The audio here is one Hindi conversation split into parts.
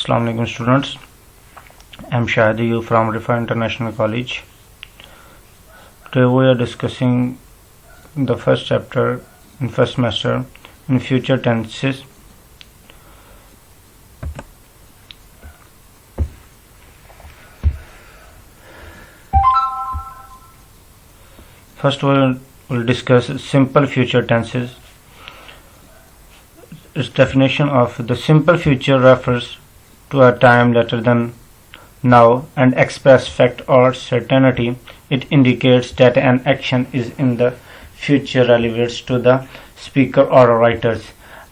Assalamu alaikum students. I am Shahid you from Rifa International College. Today we are discussing the first chapter in first semester in future tenses. First we will discuss simple future tenses. Its definition of the simple future refers to a time later than now and express fact or certainty. It indicates that an action is in the future relates to the speaker or writers.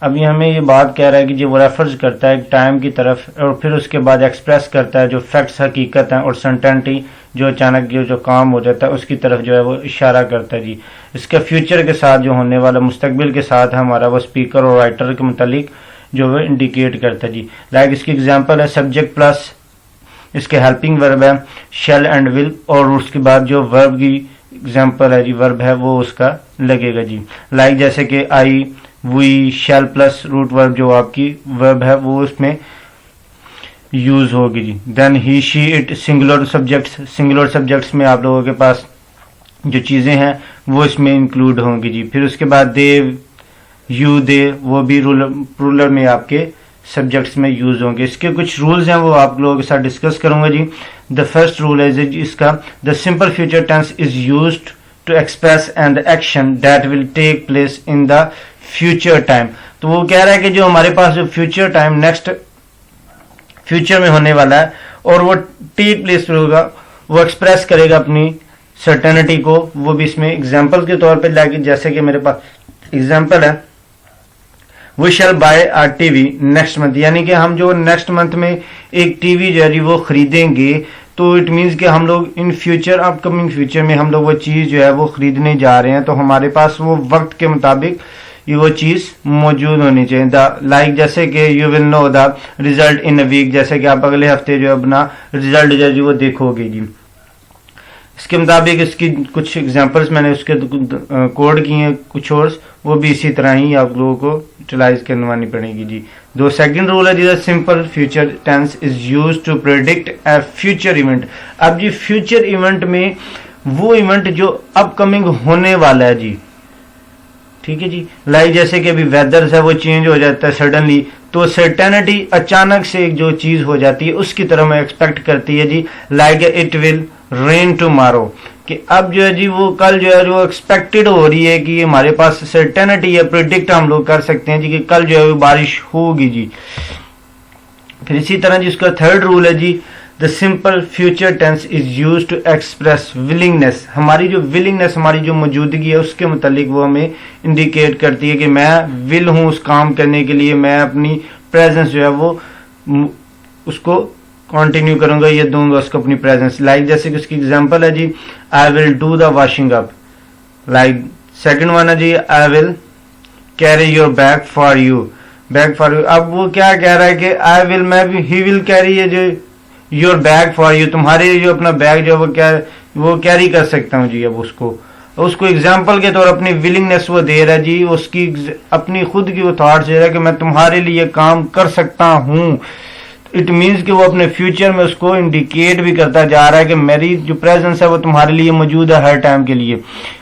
अभी हमें ये बात कह रहा है कि जो वो रेफर्स करता है टाइम की तरफ और फिर उसके बाद एक्सप्रेस करता है जो फैक्ट्स हकीकत हैं और सर्टेनिटी जो अचानक जो काम हो जाता है उसकी तरफ जो है वो इशारा करता है जी। इसका फ्यूचर के साथ जो होने वाला मुस्तकबिल के साथ हमारा वो स्पीकर और राइटर के मुतालिक जो वो इंडिकेट करता है जी। लाइक इसकी एग्जांपल है सब्जेक्ट प्लस इसके हेल्पिंग वर्ब है शैल एंड विल और उसके बाद जो वर्ब की एग्जांपल है जी वर्ब है वो उसका लगेगा जी। लाइक जैसे कि I we shall plus root verb जो आपकी वर्ब है वो उसमें यूज होगी जी। Then he she it singular subjects में आप लोगों के पास जो चीजें हैं वो इसमें इंक्लूड होंगी जी। फिर उसके बाद दे यू दे वो भी प्लूरल में आपके सब्जेक्ट्स में यूज होंगे। इसके कुछ रूल्स हैं वो आप लोगों के साथ डिस्कस करूंगा जी। द फर्स्ट रूल है इसका the simple future tense is used to express and action that will take place in the future time. तो वो कह रहा है कि जो हमारे पास जो फ्यूचर टाइम नेक्स्ट फ्यूचर में होने वाला है और वो टेक प्लेस होगा वो एक्सप्रेस करेगा अपनी सर्टेनिटी को। वो भी इसमें एग्जांपल के तौर पे लाके जैसे कि मेरे पास एग्जांपल है we shall buy a TV next month, यानी कि हम जो नेक्स्ट मंथ में एक टीवी जो है जी वो खरीदेंगे। तो इट मीन्स कि हम लोग इन फ्यूचर अपकमिंग फ्यूचर में हम लोग वो चीज जो है वो खरीदने जा रहे हैं तो हमारे पास वो वक्त के मुताबिक ये वो चीज मौजूद होनी चाहिए। लाइक जैसे कि you will know the result in a week, जैसे कि आप अगले हफ्ते जो अपना रिजल्ट जो है वो देखोगे जी। इसके मुताबिक इसकी कुछ एग्जांपल्स मैंने उसके कोड किए हैं कुछ और वो भी इसी तरह ही आप लोगों को यूटिलाइज करवानी पड़ेगी जी। दो सेकंड रूल है जी simple future tense is used to predict a future event. अब जी फ्यूचर इवेंट में वो इवेंट जो अपकमिंग होने वाला है जी, ठीक है जी। लाइक जैसे कि अभी वेदर है वो चेंज हो जाता है सडनली, तो सर्टेनिटी अचानक से जो चीज हो जाती है उसकी तरह मैं एक्सपेक्ट करती है जी। Like it will rain tomorrow कि अब जो है जी वो कल जो है जो एक्सपेक्टेड हो रही है कि हमारे पास सर्टेनिटी है प्रिडिक्ट हम लोग कर सकते हैं जी कि कल जो है वो बारिश होगी जी। फिर इसी तरह जी उसका थर्ड रूल है जी the simple future tense is used to express willingness. हमारी जो विलिंगनेस हमारी जो मौजूदगी है उसके मुतालिक वो हमें इंडिकेट करती है कि मैं विल हूं उस काम करने के लिए, मैं अपनी प्रेजेंस जो है वो उसको कंटिन्यू करूंगा, ये दूंगा उसको अपनी प्रेजेंस। लाइक जैसे कि उसकी एग्जांपल है जी I will do the washing up. Like second one है जी I will carry your bag for you. अब वो क्या कह रहा है कि आई विल मैं भी ही विल कैरी ये जो योर बैग फॉर यू, तुम्हारे जो अपना बैग जो वो कैरी कर सकता हूँ जी। अब उसको एग्जाम्पल के तौर अपनी विलिंगनेस वो दे रहा है जी, उसकी अपनी खुद की वो थॉट्स दे रहा है कि मैं तुम्हारे लिए काम कर सकता हूँ। इट मीन्स कि वो अपने फ्यूचर में उसको इंडिकेट भी करता जा रहा है कि मेरी जो प्रेजेंस है वो तुम्हारे लिए मौजूद है हर टाइम के लिए।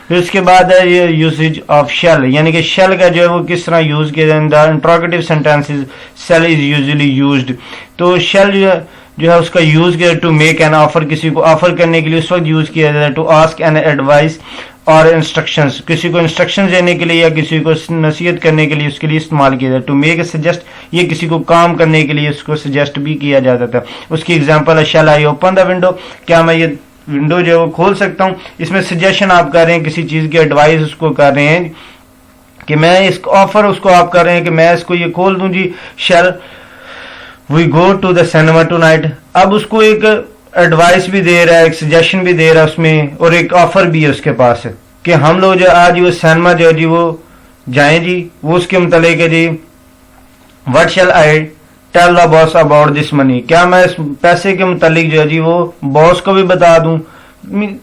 फिर उसके बाद है ये यूसेज ऑफ शेल, यानी कि शेल का जो है वो किस तरह यूज किया जाता है। Interrogative sentences shall is usually used. तो शेल जो है उसका यूज किया टू मेक एन ऑफर, किसी को ऑफर करने के लिए उस वक्त यूज किया जाता है। टू आस्क एन एडवाइस और इंस्ट्रक्शंस, किसी को इंस्ट्रक्शंस देने के लिए या किसी को नसीहत करने के लिए उसके लिए इस्तेमाल किया जाता है। टू मेक ए सजेस्ट, ये किसी को काम करने के लिए उसको सजेस्ट भी किया जाता था। उसकी एग्जांपल है शैल आई ओपन द विंडो, क्या मैं ये विंडो जो है वो खोल सकता हूँ। इसमें सजेशन आप कर रहे हैं, किसी चीज की एडवाइस उसको कर रहे हैं कि मैं इसको ऑफर उसको आप कर रहे हैं कि मैं इसको ये खोल दूं जी। Shall we go to the cinema tonight, अब उसको एक एडवाइस भी दे रहा है, एक सजेशन भी दे रहा है उसमें और एक ऑफर भी है उसके पास कि हम लोग जो आज वो सिनेमा जो है जी वो जाएं जी। वो उसके मुतालिक है जी what shall I tell the boss about this money, क्या मैं इस पैसे के मुतालिक जो है जी वो बॉस को भी बता दूं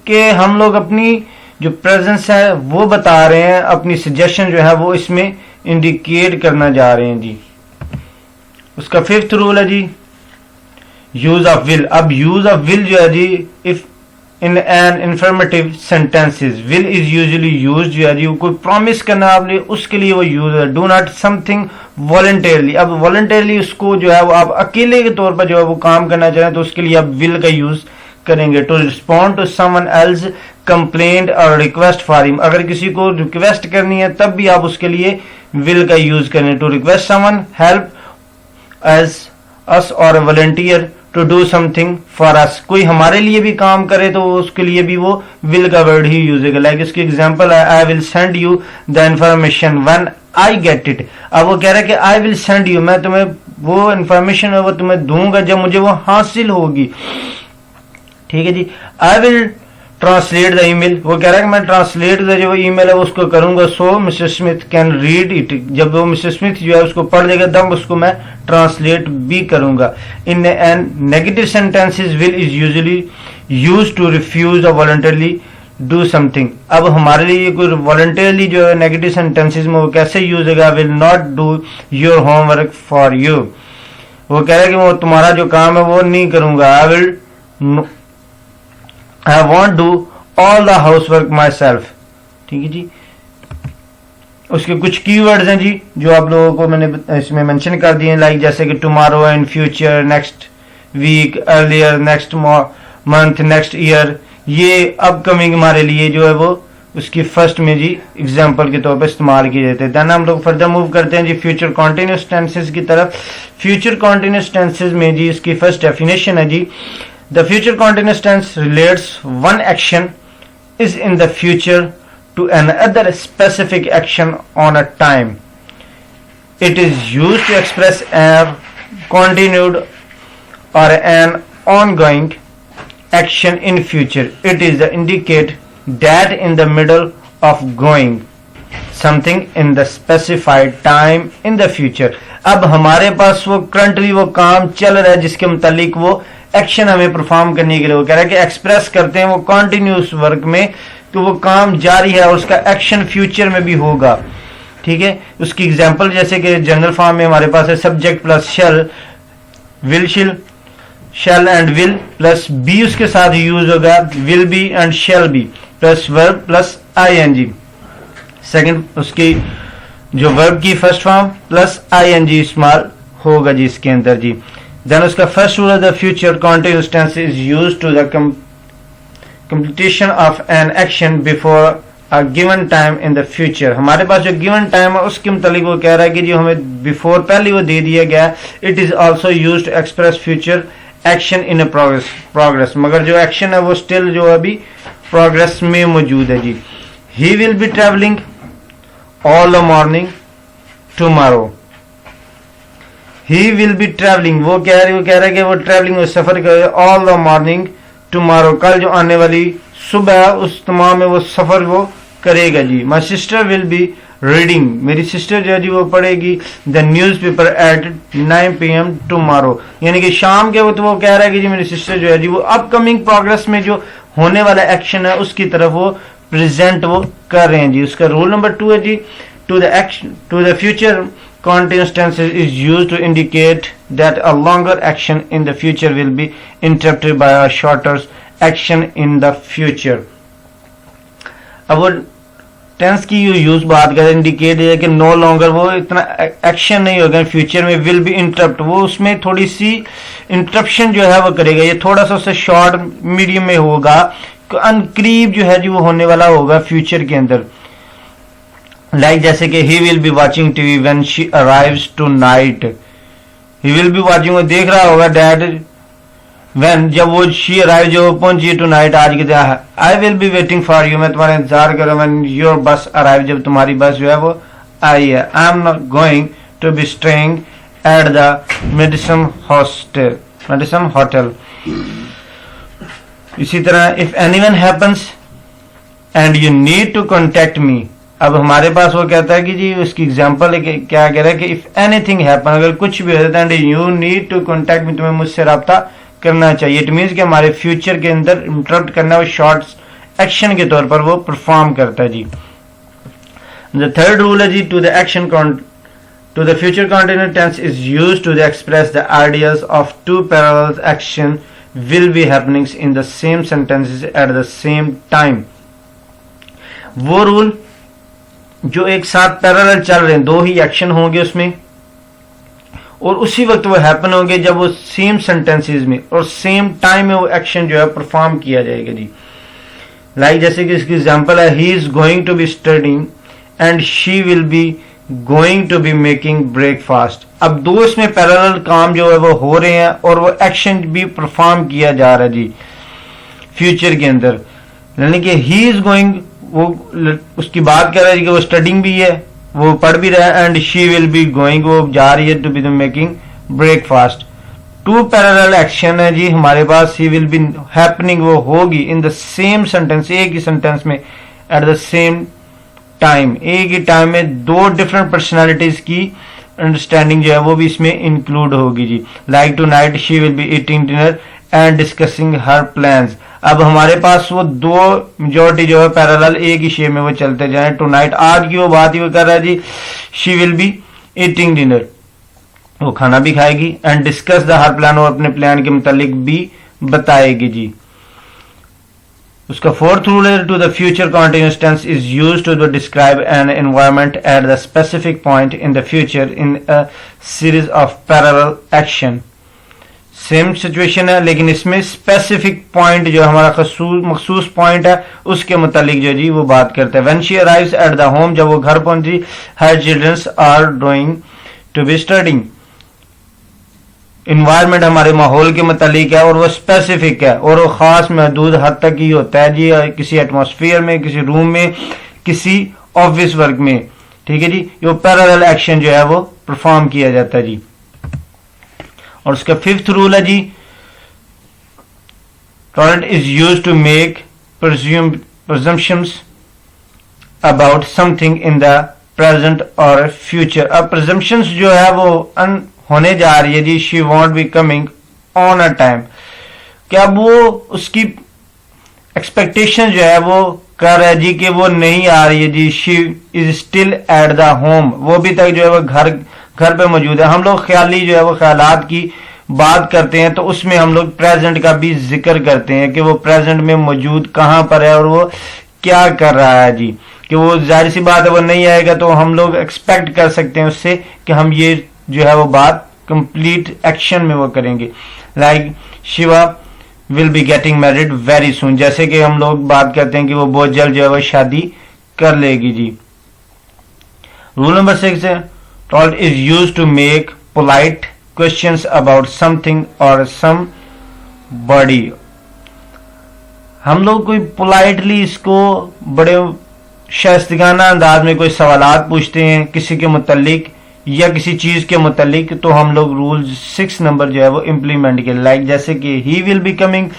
कि हम लोग अपनी जो प्रेजेंस है वो बता रहे हैं, अपनी सजेशन जो है वो इसमें इंडिकेट करना जा रहे हैं जी। उसका फिफ्थ रूल है जी यूज ऑफ विल, अब यूज ऑफ विल जो है जी if in an informative sentences, will is usually use जो है जी कोई प्रॉमिस करना आपने उसके लिए वो यूज है। डू नॉट समथिंग वॉलंटियरली, अब वॉलंटियरली उसको जो है वो आप अकेले के तौर पर जो है वो काम करना चाहें तो उसके लिए आप विल का यूज करेंगे। To respond to someone else complaint or request for him, अगर किसी को रिक्वेस्ट करनी है तब भी आप उसके लिए विल का यूज करें। To request someone help as us or volunteer to do something for us, कोई हमारे लिए भी काम करे तो उसके लिए भी वो विल का वर्ड ही यूज होगा। लाइक इसकी एग्जांपल है I will send you the information when I get it, अब वो कह रहा है कि आई विल सेंड यू, मैं तुम्हें वो इंफॉर्मेशन है वो तुम्हें दूंगा जब मुझे वो हासिल होगी। ठीक है जी। I will translate the email, वो कह रहा है कि मैं ट्रांसलेट जो ईमेल है वो उसको करूंगा। So Mister Smith can read it, जब वो मिस्टर स्मिथ जो है उसको पढ़ लेगा तब उसको मैं ट्रांसलेट भी करूंगा। In an negative sentences will is usually use to refuse or voluntarily do something, अब हमारे लिए कोई वॉलंटरली जो है नेगेटिव सेंटेंसेस में वो कैसे यूज होगा, will not do your homework for you, वो कह रहा है कि वो तुम्हारा जो काम है वो नहीं करूंगा। I won't do all the housework myself, ठीक है जी। उसके कुछ कीवर्ड्स हैं जी जो आप लोगों को मैंने इसमें मेंशन कर दिए, लाइक जैसे कि tomorrow, in future, next week, earlier, next month, next year, ये अपकमिंग हमारे लिए जो है वो उसकी फर्स्ट में जी एग्जाम्पल के तौर पर इस्तेमाल किए जाते हैं। देन हम लोग फर्दर मूव करते हैं जी फ्यूचर कॉन्टिन्यूस टेंसेस की तरफ। फ्यूचर कॉन्टिन्यूस टेंसेस में जी इसकी फर्स्ट डेफिनेशन है जी, the future continuous tense relates one action is in the future to another specific action on a time. It is used to express a continued or an ongoing action in future. It is the indicate that in the middle of going something in the specified time in the future. अब हमारे पास वो करंटली वो काम चल रहा है जिसके मुतालिक वो एक्शन हमें परफॉर्म करने के लिए वो कह रहा है कि एक्सप्रेस करते हैं वो कॉन्टिन्यूस वर्क में कि वो काम जारी है और उसका एक्शन फ्यूचर में भी होगा। ठीक है, उसकी एग्जांपल जैसे कि जनरल फॉर्म में हमारे पास है subject plus shall, will shall, shall and will plus be उसके साथ यूज होगा, will be and shall be plus verb plus ING. Second उसकी जो वर्ब की फर्स्ट फॉर्म प्लस आईएनजी इस्तेमाल होगा जी इसके अंदर जी। देन उसका first rule of the future continuous tense is used to the completion of an action before a given time in the future. हमारे पास जो गिवन टाइम है उसके मुतालिक वो कह रहा है कि जो हमें बिफोर पहले वो दे दिया गया, it is also used to express future action in a progress, मगर जो एक्शन है वो स्टिल जो अभी प्रोग्रेस में मौजूद है जी। He will be travelling all the morning tomorrow, he will be travelling, वो कह रहा है कि वो ट्रेवलिंग सफर करे ऑल द मॉर्निंग टुमारो, कल जो आने वाली सुबह है उस तमाम में वो सफर वो करेगा जी। My sister will be reading, मेरी सिस्टर जो है जी वो पढ़ेगी the newspaper at 9 PM tomorrow, यानी कि शाम के वक्त वो कह रहा है कि जी मेरी सिस्टर जो है जी वो अपकमिंग प्रोग्रेस में जो होने वाला एक्शन है उसकी तरफ वो प्रेजेंट वो कर रहे हैं जी। उसका रूल नंबर 2 है जी, to the future continuous tense is used to indicate that a longer action in the future will be interrupted by a shorter action in the future। अब वो टेंस की यूज बात करें, इंडिकेट है कि नो लॉन्गर वो इतना एक्शन नहीं होगा फ्यूचर में, विल बी इंटरप्ट, वो उसमें थोड़ी सी इंटरप्शन जो है वो करेगा, ये थोड़ा सा उससे शॉर्ट मीडियम में होगा, अनकरीब जो है जी वो होने वाला होगा फ्यूचर के अंदर। लाइक जैसे कि he will be watching TV when she arrives tonight, he will be watching, वो देख रहा होगा डैड व्हेन जब वो शी अराइव जो पहुंची टू नाइट आज के दिन। I will be waiting for you, मैं तुम्हारा इंतजार कर रहा हूं व्हेन योर बस अराइव, जब तुम्हारी बस जो है वो आई है। I am not going to be staying at the Madison hotel. इसी तरह if anyone happens and you need to contact me, अब हमारे पास वो कहता है कि जी उसकी एग्जांपल है कि क्या कह रहा है कि इफ एनीथिंग हैपन, अगर कुछ भी होता है you need to contact me, तुम्हें मुझसे रब्ता करना चाहिए। इट मीन्स कि हमारे फ्यूचर के अंदर इंटरप्ट करना वो शॉर्ट एक्शन के तौर पर वो परफॉर्म करता है जी। द थर्ड रूल है जी, to the action to the future continuous tense is used to express the ideas of two parallel action will be happenings in the same sentences at the same time. वो रूल जो एक साथ पैरेलल चल रहे हैं, दो ही एक्शन होंगे उसमें और उसी वक्त वो हैपन होंगे जब वो सेम सेंटेंसेस में और सेम टाइम में वो एक्शन जो है परफॉर्म किया जाएगा जी. लाइक जैसे कि इसकी एग्जांपल है, he is going to be studying and she will be going to be making breakfast. अब दो इसमें पैरेलल काम जो है वो हो रहे हैं और वो एक्शन भी परफॉर्म किया जा रहा है जी फ्यूचर के अंदर. यानी कि ही इज गोइंग, वो उसकी बात कर रहा है कि वो स्टडिंग भी है, वो पढ़ भी रहा है, and she will be going, वो जा रही है to be making breakfast. Two parallel action है जी हमारे पास. ही विल बी हैपनिंग, वो होगी इन द सेम सेंटेंस, एक ही सेंटेंस में एट द सेम टाइम, एक ही टाइम में दो डिफरेंट पर्सनालिटीज की अंडरस्टैंडिंग जो है वो भी इसमें इंक्लूड होगी जी. Like tonight she will be eating dinner and discussing her plans. अब हमारे पास वो दो मेजोरिटी जो है पैरेलल एक ही शेप में वो चलते जाए. टू नाइट, आज की वो बात ही वो कर रहा है जी, she will be eating dinner, वो खाना भी खाएगी, and discuss the her plan, और अपने प्लान के मुतालिक भी बताएगी जी. उसका फोर्थ रूल है, to the future continuous tense is used to describe an environment at the specific point in the future in a series of parallel action. Same situation है लेकिन इसमें स्पेसिफिक पॉइंट जो हमारा मखसूस पॉइंट है उसके मुतालिक जो जी वो बात करते हैं. When she arrives at the home, जब वो घर पहुंची, her childrens are going to be studying. Environment हमारे माहौल के मुतालिक है और वो स्पेसिफिक है और वो खास महदूद हद तक ही होता है जी, किसी एटमॉस्फेयर में, किसी रूम में, किसी ऑफिस वर्क में. ठीक है जी, ये पैरेलल एक्शन जो है वो परफॉर्म किया जाता है जी. और उसका फिफ्थ रूल है जी, talent is used to make presumptions about something in the present or future. अब presumptions जो है वो होने जा रही है जी, she won't be coming on a time. क्या वो उसकी एक्सपेक्टेशन जो है वो कर रहा है जी कि वो नहीं आ रही है जी, she is still at the home, वो भी तक जो है वो घर पे मौजूद है. हम लोग ख्याली जो है वो ख्यालात की बात करते हैं तो उसमें हम लोग प्रेजेंट का भी जिक्र करते हैं कि वो प्रेजेंट में मौजूद कहां पर है और वो क्या कर रहा है जी. कि वो जाहिर सी बात है वो नहीं आएगा तो हम लोग एक्सपेक्ट कर सकते हैं उससे कि हम ये जो है वो बात कंप्लीट एक्शन में वो करेंगे. Like Shiva will be getting married very soon, जैसे कि हम लोग बात करते हैं कि वो बहुत जल्द जो है वो शादी कर लेगी जी. रूल नंबर 6 है, told is used to make polite questions about something और समबॉडी. हम लोग कोई पोलाइटली इसको बड़े शाइस्तगाना अंदाज में कोई सवालात पूछते हैं किसी के मुतालिक या किसी चीज के मुतालिक, तो हम लोग रूल 6 नंबर जो है वो इम्प्लीमेंट किया. लाइक जैसे कि he will be coming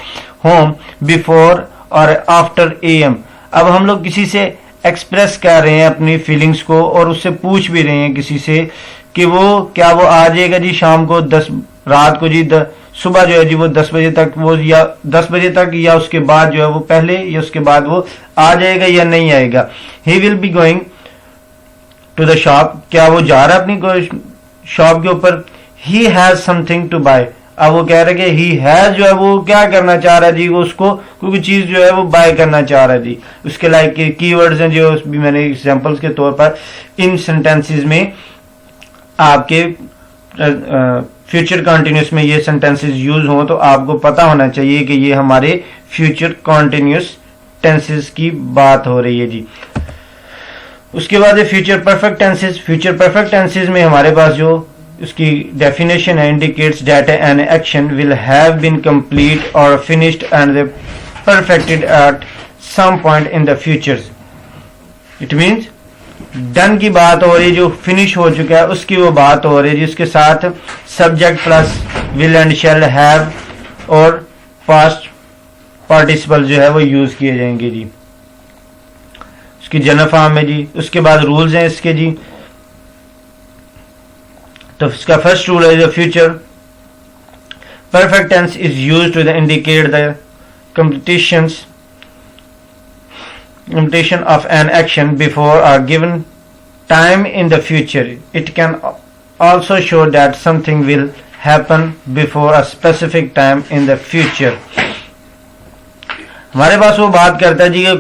home before और आफ्टर AM. अब हम लोग किसी से एक्सप्रेस कर रहे हैं अपनी फीलिंग्स को और उससे पूछ भी रहे हैं किसी से कि वो क्या वो आ जाएगा जी शाम को 10 रात को जी सुबह जो है जी वो 10 बजे तक, वो या 10 बजे तक या उसके बाद जो है वो पहले या उसके बाद वो आ जाएगा या नहीं आएगा. He will be going to the shop, क्या वो जा रहा है अपनी शॉप के ऊपर. He has something to buy, अब वो कह रहे कि ही हैज जो है वो क्या करना चाह रहा है जी, वो उसको कोई चीज जो है वो बाय करना चाह रहा है जी. उसके लाइक कीवर्ड्स हैं जो भी मैंने एग्जांपल्स के तौर पर इन सेंटेंसेस में आपके फ्यूचर कंटिन्यूस में ये सेंटेंसेस यूज हो तो आपको पता होना चाहिए कि ये हमारे फ्यूचर कंटिन्यूस टेंसेस की बात हो रही है जी. उसके बाद है future perfect tenses. Future perfect tenses में हमारे पास जो उसकी डेफिनेशन है, indicates that an action will have been complete और finished and perfected at some point in the future. It means done की बात हो रही है, जो फिनिश हो चुका है उसकी वो बात हो रही है जिसके साथ subject plus will and shall have और पास्ट पार्टिसिपल जो है वो यूज किए जाएंगे जी. उसकी जनरल फॉर्म है जी. उसके बाद रूल्स हैं इसके जी. तो इसका फर्स्ट रूल है the future perfect tense is used to indicate the completion of an action before or given time in the future. It can also show that something will happen before a specific time in the future. हमारे पास वो बात करता है जी कि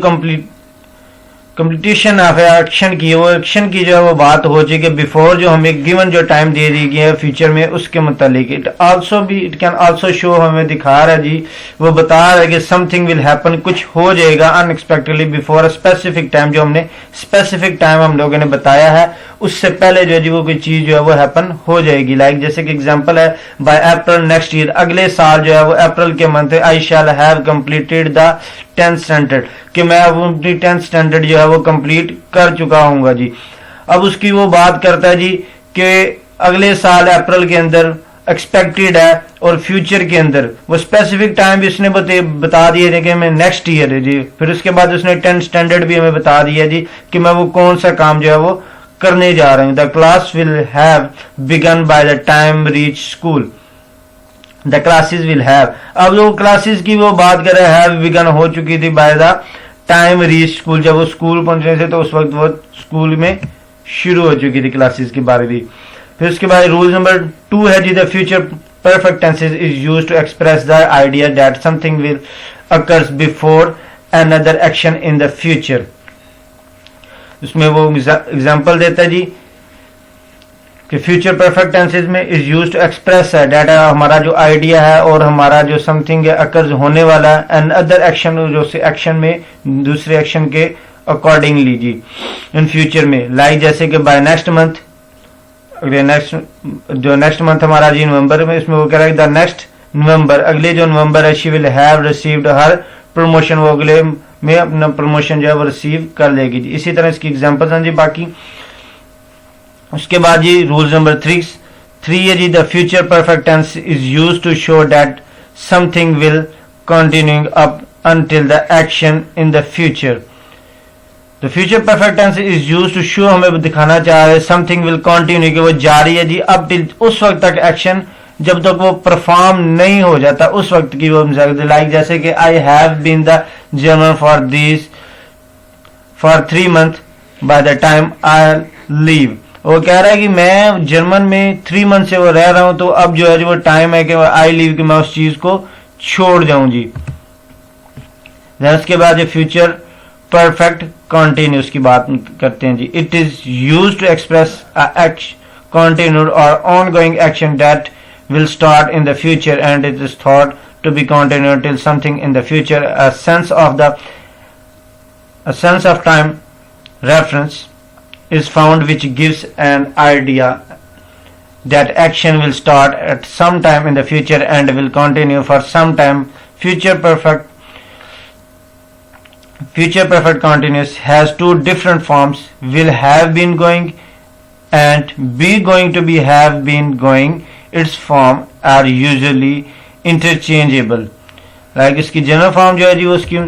कंप्लीटेशन ऑफ एक्शन की, वो एक्शन की जो है वो बात हो चुकी है बिफोर जो हमें गिवन जो टाइम दे दी गई है फ्यूचर में उसके मुतालिक. इट कैन आल्सो शो, हमें दिखा रहा है जी, वो बता रहा है कि समथिंग विल हैपन, कुछ हो जाएगा unexpectedly before a specific time. जो हमने स्पेसिफिक टाइम हम लोगों ने बताया है उससे पहले जो है जी वो कोई चीज जो है वो हैपन हो जाएगी. लाइक जैसे कि एग्जांपल है बाय अप्रैल नेक्स्ट ईयर, अगले साल जो है वो अप्रैल के month I shall have completed the 10th standard, कि मैं अब अपनी 10th स्टैंडर्ड जो है वो कंप्लीट कर चुका हूंगा जी. अब उसकी वो बात करता है जी कि अगले साल अप्रैल के अंदर एक्सपेक्टेड है और फ्यूचर के अंदर वो स्पेसिफिक टाइम भी उसने बता दिए थे कि मैं नेक्स्ट ईयर है जी. फिर उसके बाद उसने 10th स्टैंडर्ड भी हमें बता दिया जी कि मैं वो कौन सा काम जो है वो करने जा रहे हैं. The class will have begun bye the time reach school. The classes will have, अब जो क्लासेस की वो बात कर रहे हैं हैव बिगन हो चुकी थी bye the time reach school, जब वो स्कूल पहुंचने से तो उस वक्त वो स्कूल में शुरू हो चुकी थी क्लासेस की बारी भी. फिर उसके बाद रूल नंबर 2 है जी the future perfect tenses is used to express the idea that something will occurs before another action in the future. उसमें वो एग्जांपल देता है जी कि फ्यूचर परफेक्ट टेंसेस में इज यूज्ड टू एक्सप्रेस है डेटा, हमारा जो आइडिया है और हमारा जो समथिंग अकर्स होने वाला है एंड अदर एक्शन, जो से एक्शन में दूसरे एक्शन के अकॉर्डिंगली जी इन फ्यूचर में. लाइक जैसे कि बाय नेक्स्ट मंथ, जो नेक्स्ट मंथ हमारा जी नवंबर में, इसमें वो कह रहा है द नेक्स्ट नवंबर, अगले जो नवंबर है she will have received her promotion, वो अगले में अपना प्रमोशन जो है वो रिसीव कर लेगी जी. इसी तरह इसकी एग्जांपल्स हैं जी बाकी. उसके बाद जी रूल नंबर 3 है जी the future perfect tense is used to show that something will continuing up until the action in the future. The future perfect tense is used to show, हमें दिखाना चाह रहे something will continue, कि वो जारी है जी अब till उस वक्त तक एक्शन जब तक वो परफॉर्म नहीं हो जाता उस वक्त की वो लाइक जैसे कि I have been the German for 3 months by the time I leave. वो कह रहा है कि मैं जर्मन में 3 मंथ से वो रह रहा हूं, तो अब जो है वो टाइम है कि आई लीव कि मैं उस चीज को छोड़ जाऊं जी. उसके बाद जो फ्यूचर परफेक्ट कंटिन्यूस की बात करते हैं जी. It is used to express continued or ongoing action that will start in the future and it is thought to be continued till something in the future. A sense of time reference is found which gives an idea that action will start at some time in the future and will continue for some time. Future perfect continuous has 2 different forms: will have been going and be going to be have been going. Its form are usually interchangeable. Like इसकी जनरल फॉर्म जो है जी उसकी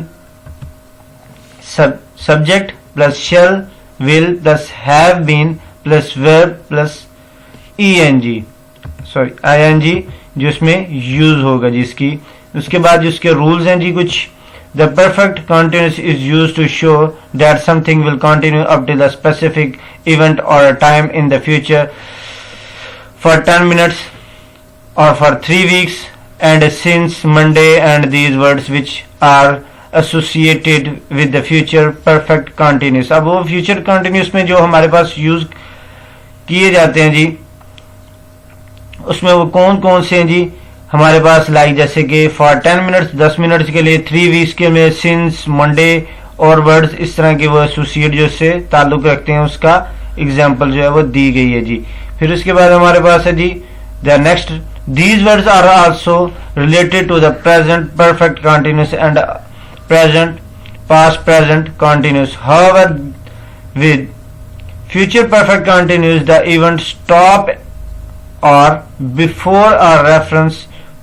subject plus shall will plus have been plus verb plus ing जो इसमें यूज होगा जी इसकी. उसके बाद जिसके रूल्स हैं जी कुछ. The perfect continuous is used to show that something will continue up till a specific event or a time in the future for 10 minutes or for 3 weeks and since Monday, and these words which are associated with the future perfect continuous. अब वो future continuous में जो हमारे पास यूज किए जाते हैं जी उसमें वो कौन कौन से हैं जी हमारे पास. लाइक जैसे कि फॉर 10 मिनट्स 10 मिनट्स के लिए, 3 वीक्स के लिए सिंस, मंडे और वर्ड्स इस तरह के वो एसोसिएट जो से ताल्लुक रखते हैं उसका एग्जांपल जो है वो दी गई है जी. फिर उसके बाद हमारे पास है जी the next. These words are also related to the present perfect continuous and present past present continuous. However with future perfect continuous the event stop or before a reference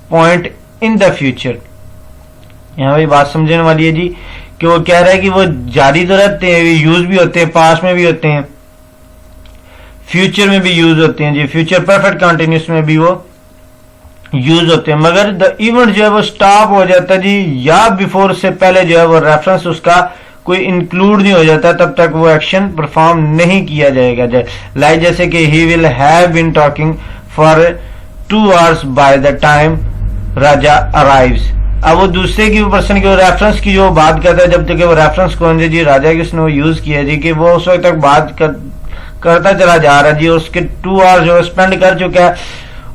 point in the future. यहाँ भी बात समझने वाली है जी कि वो कह रहा है कि वो जारी तो रहते हैं, यूज भी होते हैं, पास्ट में भी होते हैं, फ्यूचर में भी यूज होते हैं जी, फ्यूचर परफेक्ट कंटिन्यूस में भी वो यूज होते हैं, मगर द इवेंट जो है वो स्टॉप हो जाता है जी या बिफोर से पहले जो है वो रेफरेंस उसका कोई इंक्लूड नहीं हो जाता तब तक वो एक्शन परफॉर्म नहीं किया जाएगा। लाइक जैसे कि he will have been talking for 2 hours by the time Raja arrives. अब वो दूसरे की पर्सन की रेफरेंस की जो बात करता है, जब तक वो रेफरेंस कौन है जी, राजा की उसने वो यूज किया जी कि वो उस वक्त तक बात करता चला जा रहा है जी, उसके 2 hours जो स्पेंड कर चुका है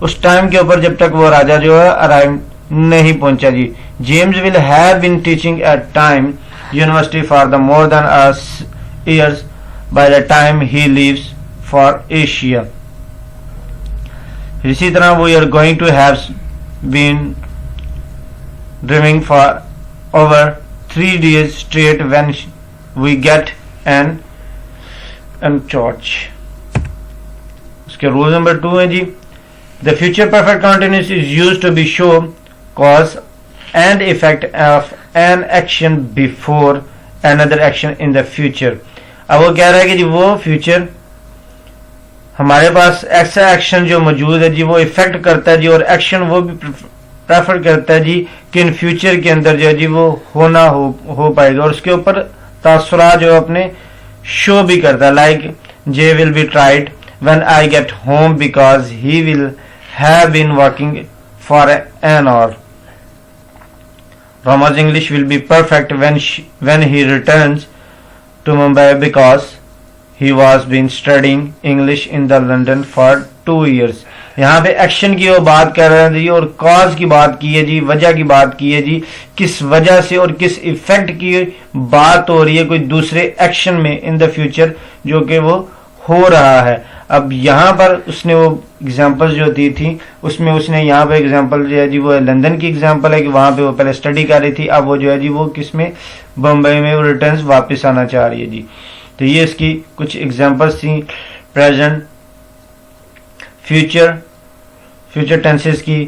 उस टाइम के ऊपर जब तक वो राजा जो है अराइव नहीं पहुंचा जी। James will have been teaching at time university for the more than years by the time he leaves for Asia. इसी तरह we are going to have been dreaming for over 3 days straight when we get an torch। उसके रूल नंबर 2 है जी, the future perfect continuous is used to be show cause and effect of an action before another action in the future। अब वो कह रहा है कि जी वो फ्यूचर हमारे पास ऐसा एक्शन जो मौजूद है जी वो इफेक्ट करता है जी, और एक्शन वो भी प्रेफर करता है जी कि इन फ्यूचर के अंदर जो है जी वो होना हो पाएगा, और उसके ऊपर तासुरात जो अपने शो भी करता है। Like J will be tried when I get home because he will have been working for an hour। Rama's English will be perfect when he returns to Mumbai because he was been studying English in the London for 2 years। यहाँ पे एक्शन की वो बात कर रहे हैं जी, और कॉज की बात की है जी, वजह की बात की है जी, किस वजह से और किस इफेक्ट की बात हो रही है कोई दूसरे एक्शन में इन द फ्यूचर जो कि वो हो रहा है। अब यहाँ पर उसने वो एग्जांपल जो दी थी उसमें उसने यहाँ पे एग्जांपल जो है जी वो लंदन की एग्जांपल है कि वहाँ पे वो पहले स्टडी कर रही थी, अब वो जो है जी वो किसमें बम्बई में वो रिटर्न्स वापस आना चाह रही है जी। तो ये इसकी कुछ एग्जांपल्स थी प्रेजेंट फ्यूचर टेंसेस की।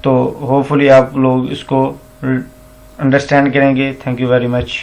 तो होपफुली आप लोग इसको अंडरस्टैंड करेंगे। Thank you very much.